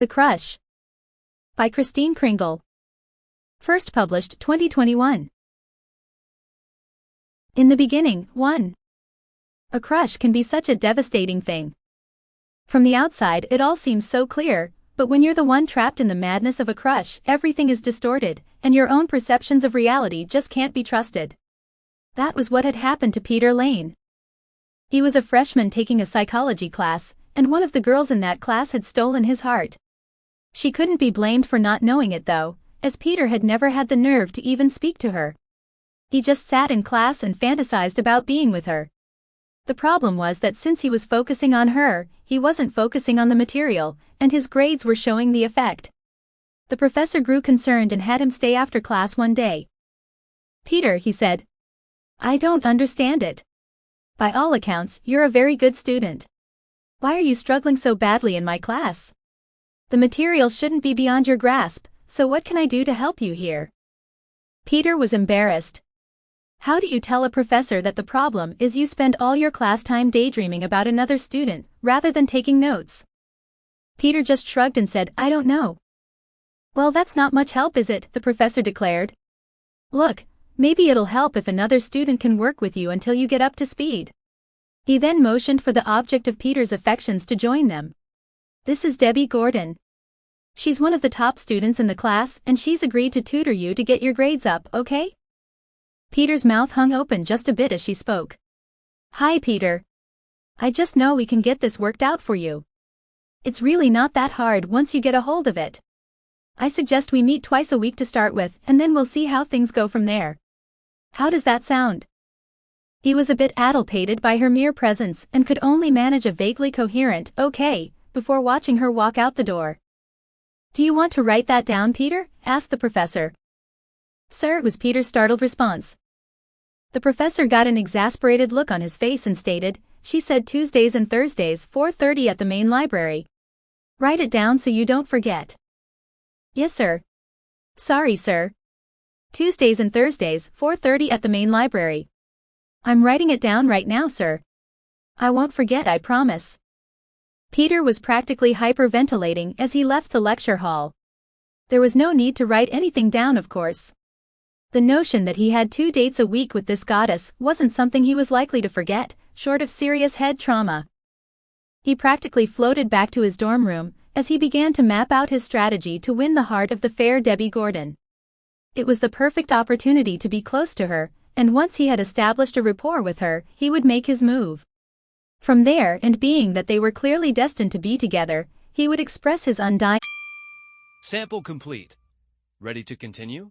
The Crush by Christine Kringle. First published 2021. In the beginning, 1. A crush can be such a devastating thing. From the outside it all seems so clear, but when you're the one trapped in the madness of a crush, everything is distorted, and your own perceptions of reality just can't be trusted. That was what had happened to Peter Lane. He was a freshman taking a psychology class, and one of the girls in that class had stolen his heart. She couldn't be blamed for not knowing it though, as Peter had never had the nerve to even speak to her. He just sat in class and fantasized about being with her. The problem was that since he was focusing on her, he wasn't focusing on the material, and his grades were showing the effect. The professor grew concerned and had him stay after class one day. "Peter," he said, "I don't understand it. By all accounts, you're a very good student. Why are you struggling so badly in my class? The material shouldn't be beyond your grasp, so what can I do to help you here?" Peter was embarrassed. How do you tell a professor that the problem is you spend all your class time daydreaming about another student, rather than taking notes? Peter just shrugged and said, "I don't know." "Well, that's not much help, is it?" the professor declared. "Look, maybe it'll help if another student can work with you until you get up to speed." He then motioned for the object of Peter's affections to join them. "This is Debbie Gordon. She's one of the top students in the class and she's agreed to tutor you to get your grades up, okay?" Peter's mouth hung open just a bit as she spoke. "Hi, Peter. I just know we can get this worked out for you. It's really not that hard once you get a hold of it. I suggest we meet twice a week to start with, and then we'll see how things go from there. How does that sound?" He was a bit addlepated by her mere presence and could only manage a vaguely coherent, "okay," before watching her walk out the door. "Do you want to write that down, Peter?" asked the professor. "Sir," was Peter's startled response. The professor got an exasperated look on his face and stated, "She said Tuesdays and Thursdays, 4:30 at the main library. Write it down so you don't forget." "Yes, sir." "Sorry, sir. Tuesdays and Thursdays, 4:30 at the main library. I'm writing it down right now, sir. I won't forget, I promise." Peter was practically hyperventilating as he left the lecture hall. There was no need to write anything down, of course. The notion that he had 2 dates a week with this goddess wasn't something he was likely to forget, short of serious head trauma. He practically floated back to his dorm room as he began to map out his strategy to win the heart of the fair Debbie Gordon. It was the perfect opportunity to be close to her, and once he had established a rapport with her, he would make his move. From there, and being that they were clearly destined to be together, he would express his undying. Sample complete. Ready to continue?